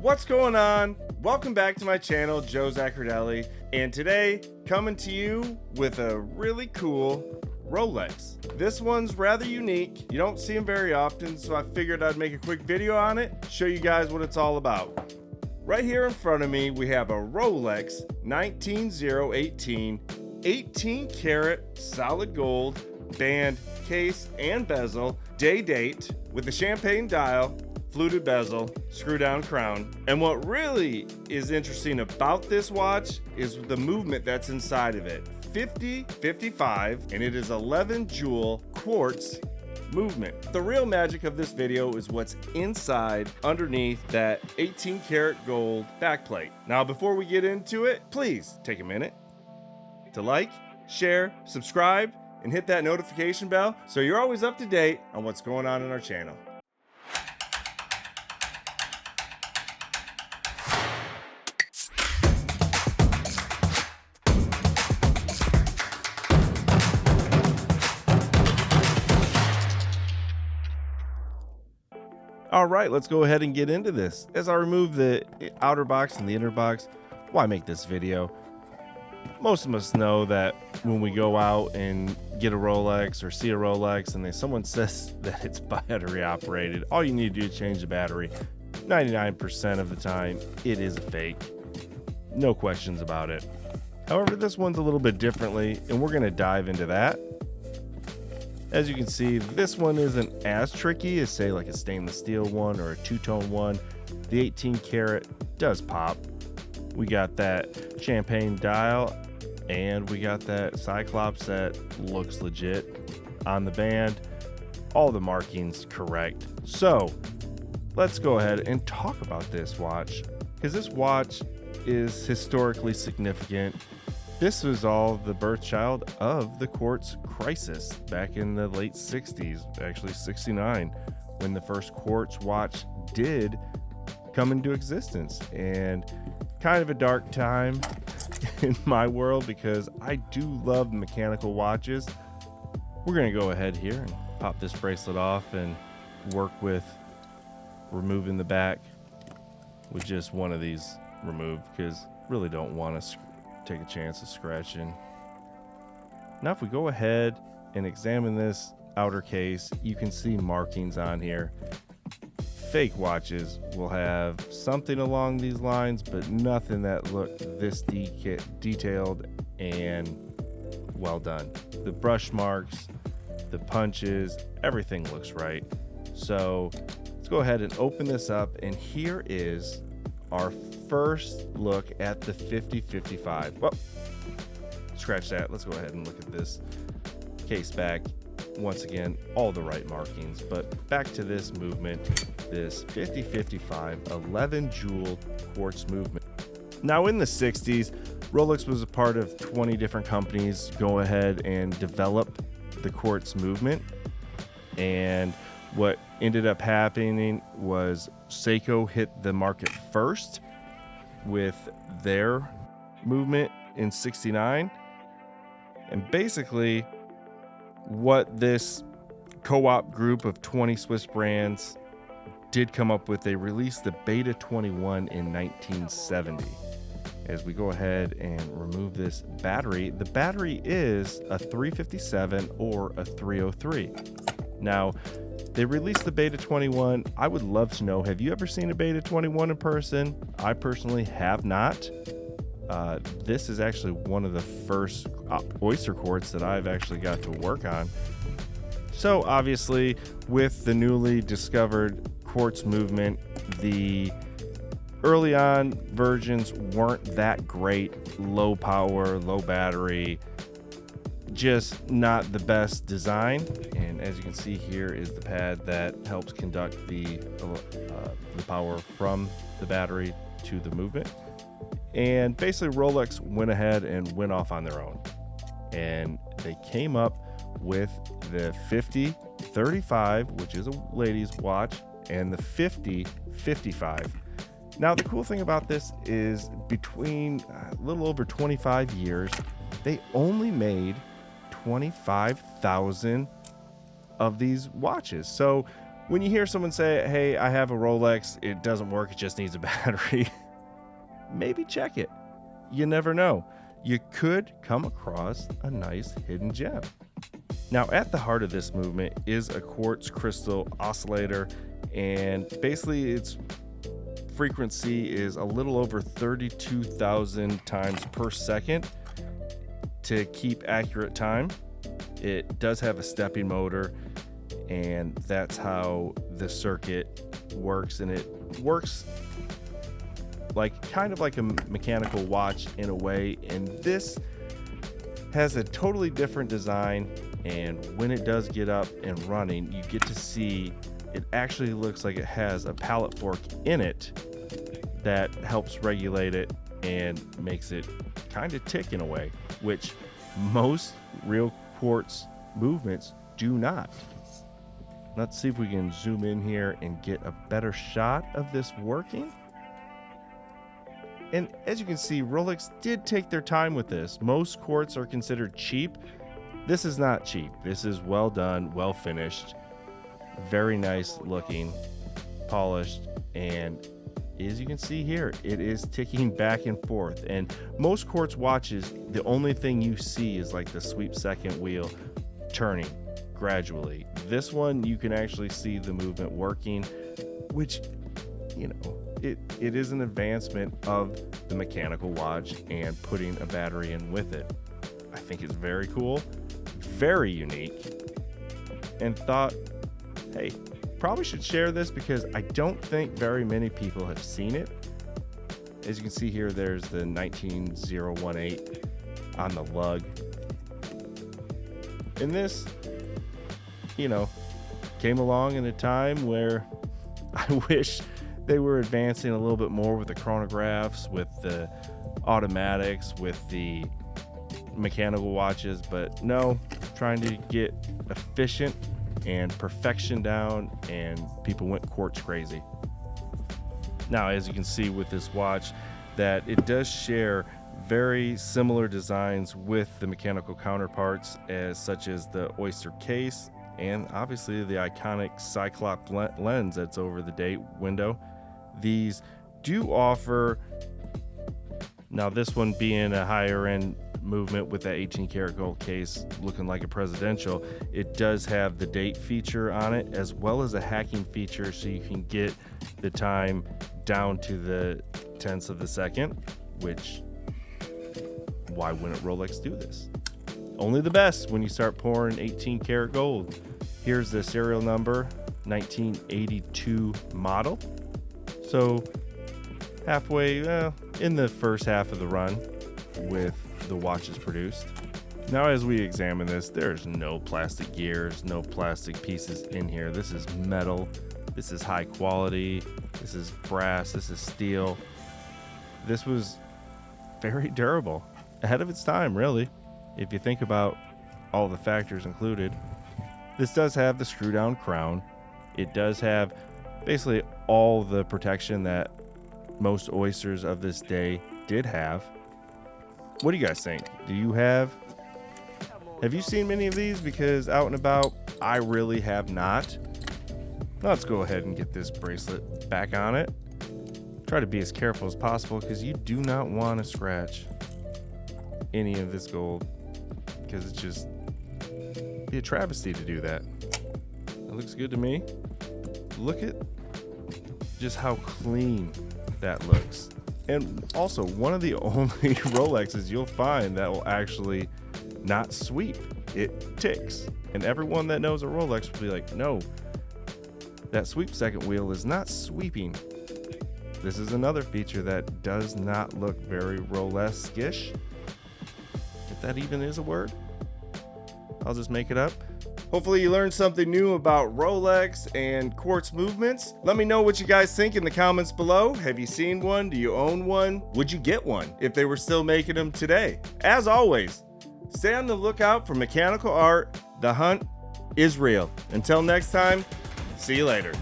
What's going on? Welcome back to my channel, Joe Zaccardelli, and today coming to you with a really cool Rolex. This one's rather unique. You don't see them very often, so I figured I'd make a quick video on it, show you guys what it's all about. Right here in front of me, we have a Rolex 19018 18 karat solid gold band, case, and bezel, day date, with a champagne dial, fluted bezel, screw down crown. And what really is interesting about this watch is the movement that's inside of it. 50-55, and it is 11 jewel quartz movement. The real magic of this video is what's inside underneath that 18 karat gold backplate. Now, before we get into it, please take a minute to like, share, subscribe, and hit that notification bell so you're always up to date on what's going on in our channel. All right, let's go ahead and get into this. As I remove the outer box and the inner box, why make this video? Most of us know that when we go out and get a Rolex or see a Rolex and someone says that it's battery operated, all you need to do is change the battery. 99% of the time, it is a fake. No questions about it. However, this one's a little bit differently, and we're gonna dive into that. As you can see, this one isn't as tricky as, say, like a stainless steel one or a two-tone one. The 18 karat does pop. We got that champagne dial, and we got that Cyclops that looks legit on the band. All the markings correct. So let's go ahead and talk about this watch, because this watch is historically significant. This was all the birth child of the quartz crisis back in the late 60s, actually 69, when the first quartz watch did come into existence. And kind of a dark time in my world, because I do love mechanical watches. We're gonna go ahead here and pop this bracelet off and work with removing the back with just one of these removed, because really don't want to take a chance of scratching. Now if we go ahead and examine this outer case, you can see markings on here. Fake watches will have something along these lines, but nothing that look this detailed and well done. The brush marks, the punches, everything looks right. So let's go ahead and open this up, and here is our first look at the 50-55. Well, scratch that. Let's go ahead and look at this case back. Once again, all the right markings, but back to this movement, this 50-55 11 jewel quartz movement. Now in the 60s, Rolex was a part of 20 different companies go ahead and develop the quartz movement. And what ended up happening was Seiko hit the market first with their movement in 69. And basically what this co-op group of 20 Swiss brands did come up with, they released the Beta 21 in 1970. As we go ahead and remove this battery, the battery is a 357 or a 303. Now, they released the Beta 21. I would love to know, have you ever seen a Beta 21 in person? I personally have not. This is actually one of the first Oyster Quartz that I've actually got to work on. So obviously, with the newly discovered quartz movement, the early on versions weren't that great. Low power, low battery, just not the best design. And as you can see, here is the pad that helps conduct the power from the battery to the movement. And basically Rolex went ahead and went off on their own, and they came up with the 50-35, which is a lady's watch, and the 50-55. Now the cool thing about this is between a little over 25 years, they only made 25,000 of these watches. So When you hear someone say, hey, I have a Rolex, it doesn't work, it just needs a battery, maybe check it. You never know. You could come across a nice hidden gem. Now, at the heart of this movement is a quartz crystal oscillator, and basically its frequency is a little over 32,000 times per second to keep accurate time. It does have a stepping motor, and that's how the circuit works, and it works like kind of like a mechanical watch in a way, and this has a totally different design. And when it does get up and running, you get to see it actually looks like it has a pallet fork in it that helps regulate it and makes it kind of tick in a way, which most real quartz movements do not. Let's see if we can zoom in here and get a better shot of this working. And as you can see, Rolex did take their time with this. Most quartz are considered cheap. This is not cheap. This is well done, well finished, very nice looking, polished, and as you can see here, it is ticking back and forth. And most quartz watches, the only thing you see is like the sweep second wheel turning gradually. This one, you can actually see the movement working, which, you know, it is an advancement of the mechanical watch and putting a battery in with it. I think it's very cool, very unique, and thought, hey, probably should share this because I don't think very many people have seen it. As you can see here, there's the 19018 on the lug. And this, you know, came along in a time where I wish they were advancing a little bit more with the chronographs, with the automatics, with the mechanical watches, but no, trying to get efficient and perfection down, and people went quartz crazy. Now, as you can see with this watch, that it does share very similar designs with the mechanical counterparts, as such as the Oyster case and obviously the iconic Cyclops lens that's over the date window. These do offer, now this one being a higher end movement with that 18 karat gold case looking like a presidential, it does have the date feature on it as well as a hacking feature, so you can get the time down to the tenths of the second, which, why wouldn't Rolex do this? Only the best when you start pouring 18 karat gold. Here's the serial number, 1982 model. So halfway in the first half of the run with the watches produced. Now, as we examine this, there's no plastic gears, no plastic pieces in here. This is metal. This is high quality. This is brass. This is steel. This was very durable, ahead of its time, really, if you think about all the factors included. This does have the screw down crown. It does have basically all the protection that most oysters of this day did have. What do you guys think? Have you seen many of these? Because out and about, I really have not. Now let's go ahead and get this bracelet back on it. Try to be as careful as possible because you do not want to scratch any of this gold, because it's just be a travesty to do that. It looks good to me. Look at just how clean that looks. And also, one of the only Rolexes you'll find that will actually not sweep. It ticks. And everyone that knows a Rolex will be like, no, that sweep second wheel is not sweeping. This is another feature that does not look very Rolex-ish. If that even is a word. I'll just make it up. Hopefully you learned something new about Rolex and quartz movements. Let me know what you guys think in the comments below. Have you seen one? Do you own one? Would you get one if they were still making them today? As always, stay on the lookout for mechanical art. The hunt is real. Until next time, see you later.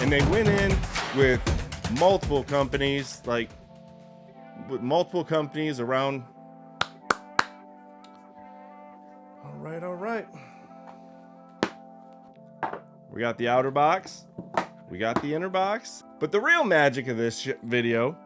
And they went in with multiple companies, like with multiple companies around. All right. We got the outer box, we got the inner box, but the real magic of this video